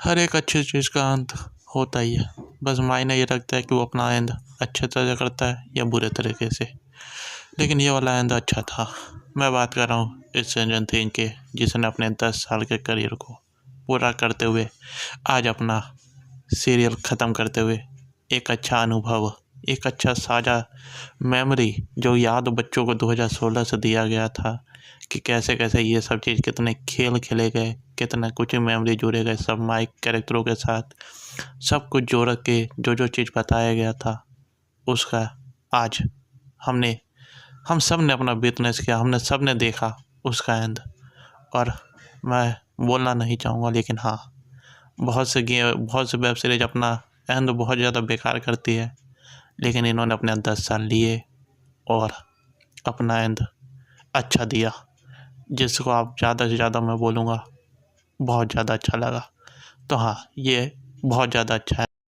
हर एक अच्छी चीज़ का अंत होता ही है, बस मायने ये रखता है कि वो अपना एंड अच्छे तरह करता है या बुरे तरीके से। लेकिन ये वाला एंड अच्छा था। मैं बात कर रहा हूँ इस संजय दत्त के, जिसने अपने 10 साल के करियर को पूरा करते हुए आज अपना सीरियल ख़त्म करते हुए एक अच्छा अनुभव, एक अच्छा साझा मेमोरी जो याद बच्चों को 2016 से दिया गया था कि कैसे कैसे ये सब चीज़, कितने खेल खेले गए, कितना कुछ मेमोरी जोड़े गए सब माइक कैरेक्टरों के साथ, सब कुछ जोड़ के जो जो चीज़ बताया गया था उसका आज हमने हम सब ने अपना विटनेस किया, हमने सब ने देखा उसका एंड। और मैं बोलना नहीं चाहूँगा, लेकिन हाँ, बहुत से वेब सीरीज अपना एंड बहुत ज़्यादा बेकार करती है, लेकिन इन्होंने अपने 10 साल लिए और अपना एंड अच्छा दिया, जिसको आप ज़्यादा से ज़्यादा मैं बोलूँगा बहुत ज़्यादा अच्छा लगा। तो हाँ, ये बहुत ज़्यादा अच्छा है।